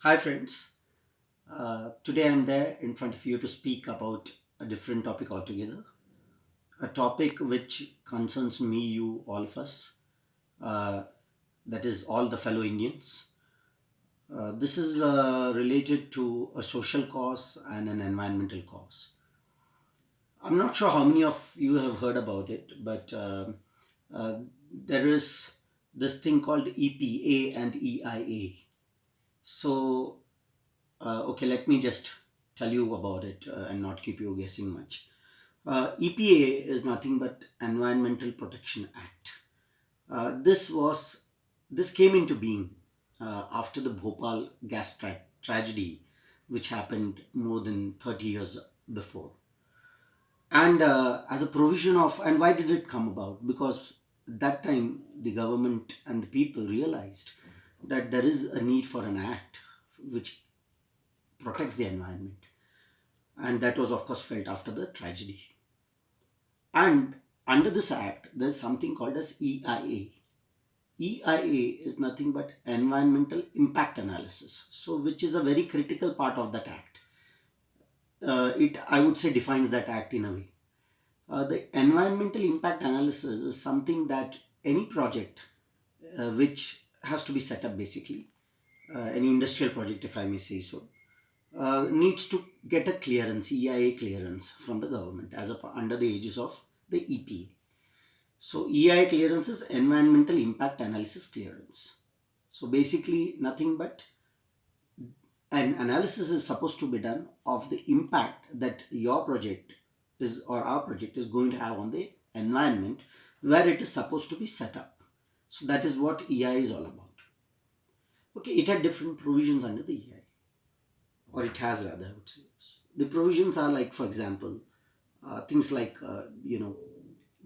Hi friends, today I'm there in front of you to speak about a different topic altogether. A topic which concerns me, you, all of us, uh, that is all the fellow Indians. This is related to a social cause and an environmental cause. I'm not sure how many of you have heard about it, but uh, there is this thing called EPA and EIA. So, okay, let me just tell you about it and not keep you guessing much. EPA is nothing but Environmental Protection Act. This came into being after the Bhopal tragedy, which happened more than 30 years before. And as a provision of, and why did it come about? Because at that time the government and the people realized that there is a need for an act which protects the environment, and that was of course felt after the tragedy. And under this act there's something called as EIA is nothing but environmental impact analysis, so which is a very critical part of that act. It, I would say, defines that act in a way. The environmental impact analysis is something that any project which has to be set up, basically any industrial project, if I may say so, needs to get a clearance, EIA clearance from the government as under the aegis of the EPA. So EIA clearance is environmental impact analysis clearance. So basically nothing but an analysis is supposed to be done of the impact that your project is or our project is going to have on the environment where it is supposed to be set up. So that is what EIA is all about. Okay, it had different provisions under the EIA, or it has rather, I would say. The provisions are like, for example, things like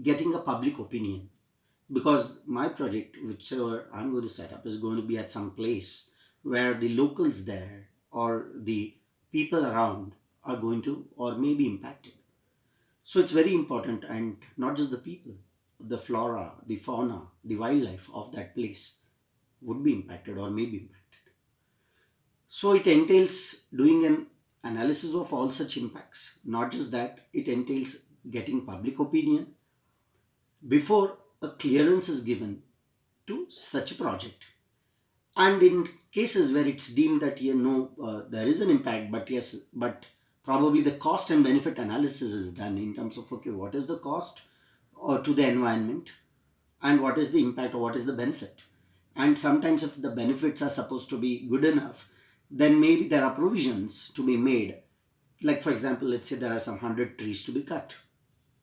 getting a public opinion, because my project, whichever I'm going to set up, is going to be at some place where the locals there or the people around are going to or may be impacted. So it's very important, and not just the people, the flora, the fauna, the wildlife of that place would be impacted or may be impacted. So it entails doing an analysis of all such impacts. Not just that, it entails getting public opinion before a clearance is given to such a project. And in cases where it's deemed that there is an impact, but yes, but probably the cost and benefit analysis is done in terms of, okay, what is the cost or to the environment, and what is the impact or what is the benefit. And sometimes if the benefits are supposed to be good enough, then maybe there are provisions to be made. Like, for example, let's say there are some 100 trees to be cut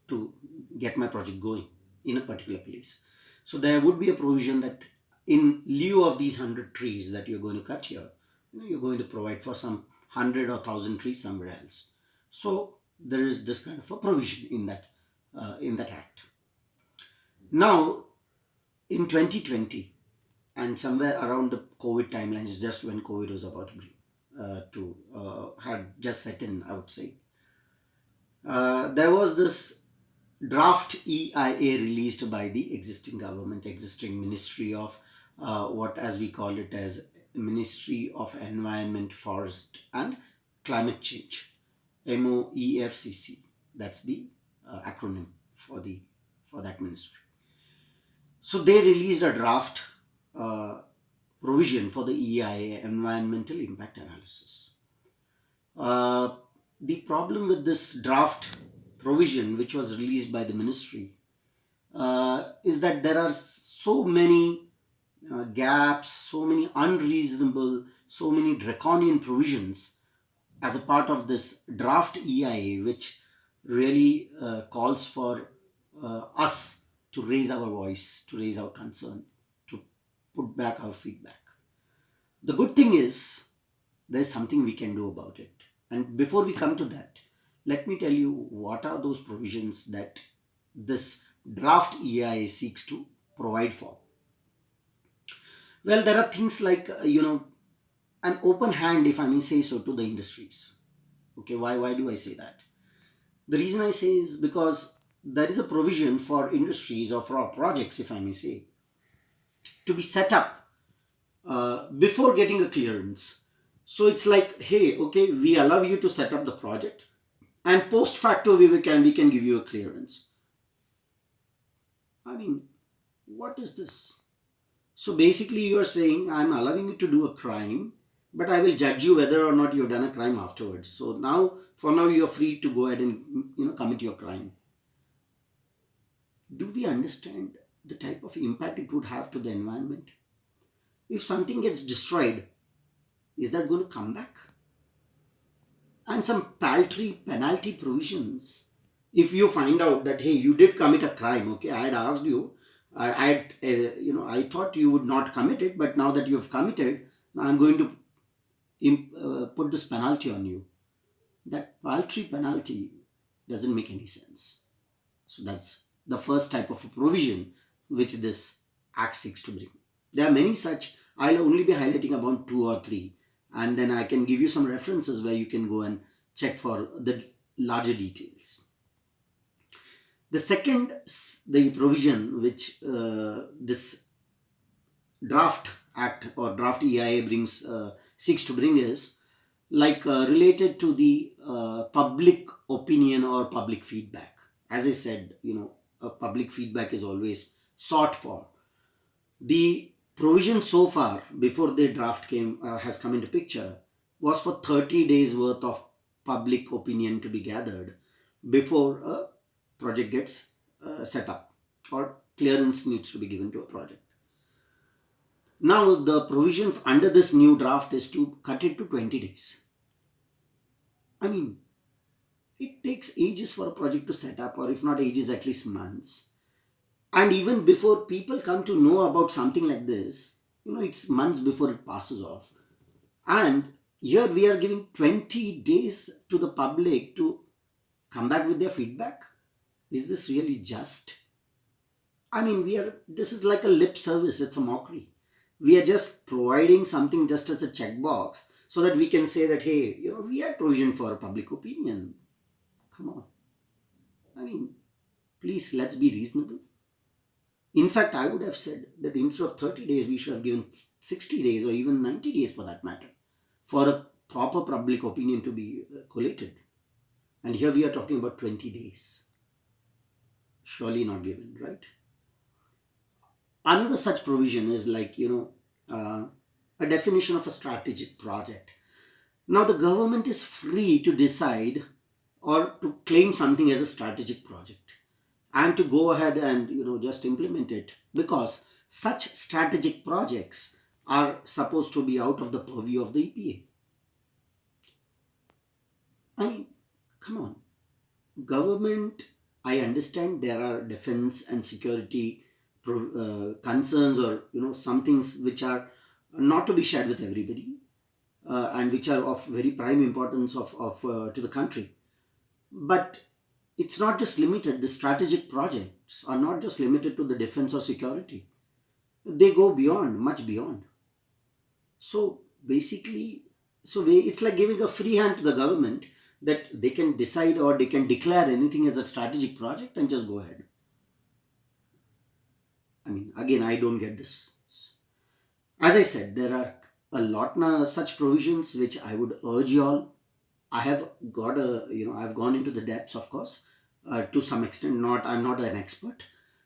to get my project going in a particular place. So there would be a provision that in lieu of these 100 trees that you're going to cut here, you're going to provide for some 100 or 1,000 trees somewhere else. So there is this kind of a provision in that act. Now, in 2020, and somewhere around the COVID timelines, just when COVID was about to had just set in, I would say, there was this draft EIA released by the existing government, existing Ministry of what, as we call it, as Ministry of Environment, Forest and Climate Change, MOEFCC. That's the acronym for that ministry. So they released a draft uh, provision for the EIA, environmental impact analysis. Uh, the problem with this draft provision, which was released by the ministry, is that there are so many gaps, so many unreasonable, so many draconian provisions as a part of this draft EIA, which really calls for us to raise our voice, to raise our concern, to put back our feedback. The good thing is there's something we can do about it. And before we come to that, let me tell you what are those provisions that this draft EIA seeks to provide for. Well, there are things like, an open hand, if I may say so, to the industries. Okay, why do I say that? The reason I say is because there is a provision for industries or for projects, if I may say, to be set up before getting a clearance. So it's like, hey, okay, we allow you to set up the project, and post facto we can give you a clearance. I mean, what is this? So basically, you are saying I'm allowing you to do a crime, but I will judge you whether or not you've done a crime afterwards. So now, for now, you are free to go ahead and commit your crime. Do we understand the type of impact it would have to the environment? If something gets destroyed, is that going to come back? And some paltry penalty provisions. If you find out that, hey, you did commit a crime, okay, I had asked you, I had, I thought you would not commit it, but now that you have committed, now I'm going to put this penalty on you. That paltry penalty doesn't make any sense. So that's the first type of a provision which this Act seeks to bring. There are many such. I'll only be highlighting about two or three, and then I can give you some references where you can go and check for the larger details. The second, the provision which this draft act or draft EIA seeks to bring is like related to the public opinion or public feedback. As I said, public feedback is always sought for. The provision so far before the draft has come into picture was for 30 days worth of public opinion to be gathered before a project gets set up or clearance needs to be given to a project. Now the provision under this new draft is to cut it to 20 days. I mean, it takes ages for a project to set up, or if not ages, at least months. And even before people come to know about something like this, it's months before it passes off. And here we are giving 20 days to the public to come back with their feedback. Is this really just? I mean, this is like a lip service, it's a mockery. We are just providing something just as a checkbox so that we can say that, hey, we had provision for public opinion. Come on. I mean, please, let's be reasonable. In fact, I would have said that instead of 30 days, we should have given 60 days or even 90 days for that matter, for a proper public opinion to be collated. And here we are talking about 20 days. Surely not given, right? Another such provision is like, a definition of a strategic project. Now, the government is free to decide or to claim something as a strategic project and to go ahead and just implement it, because such strategic projects are supposed to be out of the purview of the EPA. I mean, come on. Government, I understand there are defense and security concerns, or some things which are not to be shared with everybody, and which are of very prime importance to the country. But it's not just limited, the strategic projects are not just limited to the defense or security. They go beyond, much beyond. So basically, it's like giving a free hand to the government that they can decide or they can declare anything as a strategic project and just go ahead. I mean, again, I don't get this. As I said, there are a lot of such provisions which I would urge you all. I have I've gone into the depths, of course, to some extent. I'm not an expert,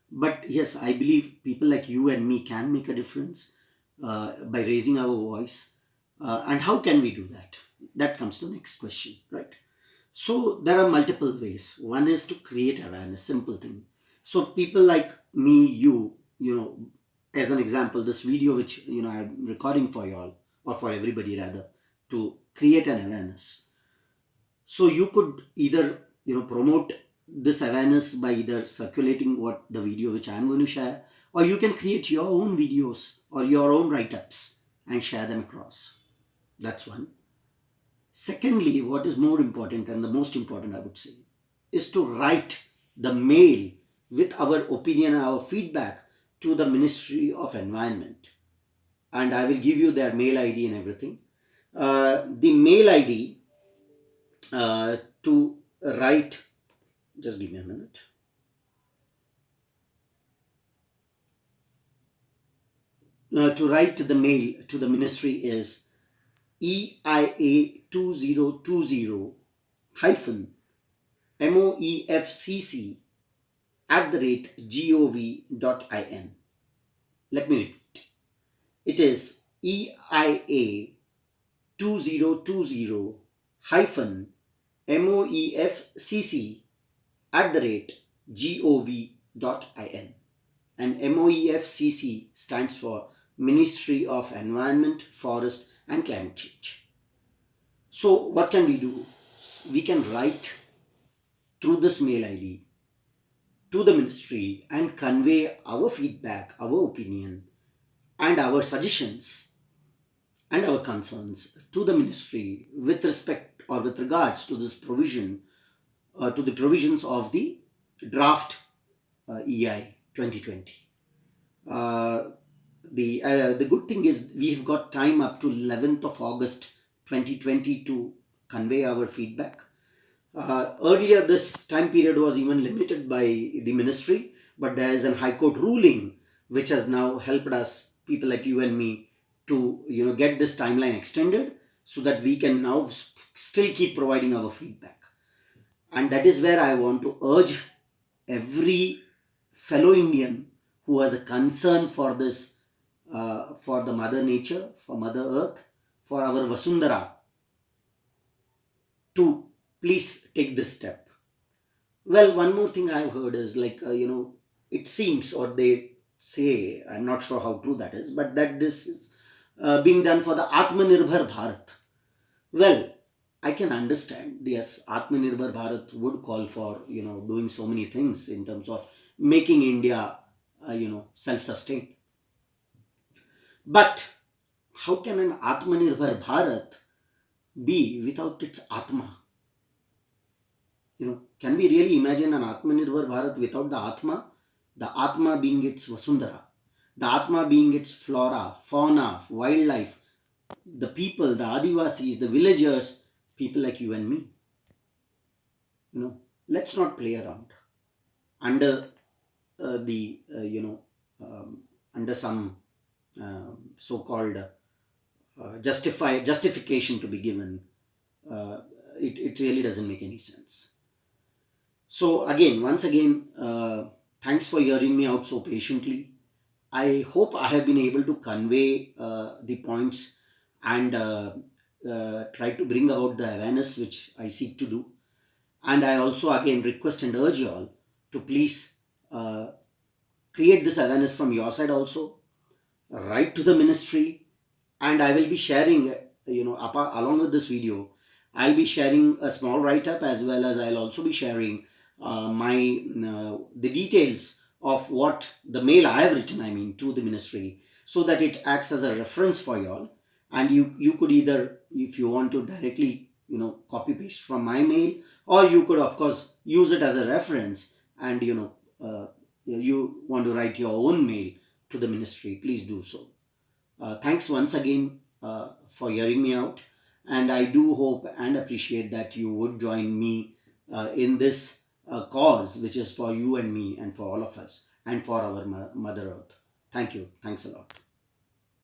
but yes, I believe people like you and me can make a difference by raising our voice. And how can we do that? That comes to the next question, right? So there are multiple ways. One is to create awareness, simple thing. So people like me, as an example, this video which I'm recording for you all, or for everybody rather, to create an awareness. So you could either promote this awareness by either circulating the video which I'm going to share, or you can create your own videos or your own write-ups and share them across. That's one. Secondly, what is more important, and the most important I would say, is to write the mail with our opinion and our feedback to the Ministry of Environment. And I will give you their mail ID and everything. The mail ID to write, just give me a minute. To write the mail to the ministry is EIA 2020 hyphen MOEFCC @gov.in. Let me repeat. It is EIA 2020 hyphen MOEFCC @gov.in. And MOEFCC stands for Ministry of Environment, Forest and Climate Change. So what can we do? We can write through this mail ID to the ministry and convey our feedback, our opinion and our suggestions and our concerns to the ministry with respect or with regards to this provision, to the provisions of the draft EI 2020. The good thing is we've got time up to 11th of August 2020 to convey our feedback. Earlier this time period was even limited by the ministry, but there is a High Court ruling which has now helped us, people like you and me, to get this timeline extended so that we can now still keep providing our feedback. And that is where I want to urge every fellow Indian who has a concern for this, for the mother nature, for Mother Earth, for our Vasundhara, to please take this step. Well, one more thing I've heard is like, it seems, or they say, I'm not sure how true that is, but that this is being done for the Atmanirbhar Bharat. Well, I can understand, yes, Atmanirbhar Bharat would call for, doing so many things in terms of making India, self-sustained. But how can an Atmanirbhar Bharat be without its Atma? Can we really imagine an Atmanirbhar Bharat without the Atma? The Atma being its Vasundhara, the Atma being its flora, fauna, wildlife, the people, the Adivasis, the villagers, people like you and me. Let's not play around under under some so-called justification to be given. It really doesn't make any sense. So once again, thanks for hearing me out so patiently. I hope I have been able to convey the points and try to bring about the awareness which I seek to do. And I also again request and urge you all to please create this awareness from your side also. Write to the ministry, and I will be sharing, along with this video, I'll be sharing a small write-up, as well as I'll also be sharing the details of what the mail I have written, to the ministry, so that it acts as a reference for you all. And you could either, if you want to directly, copy paste from my mail, or you could of course use it as a reference, and you want to write your own mail to the ministry, please do so. Thanks once again for hearing me out, and I do hope and appreciate that you would join me in this cause, which is for you and me and for all of us and for our Mother Earth. Thank you. Thanks a lot.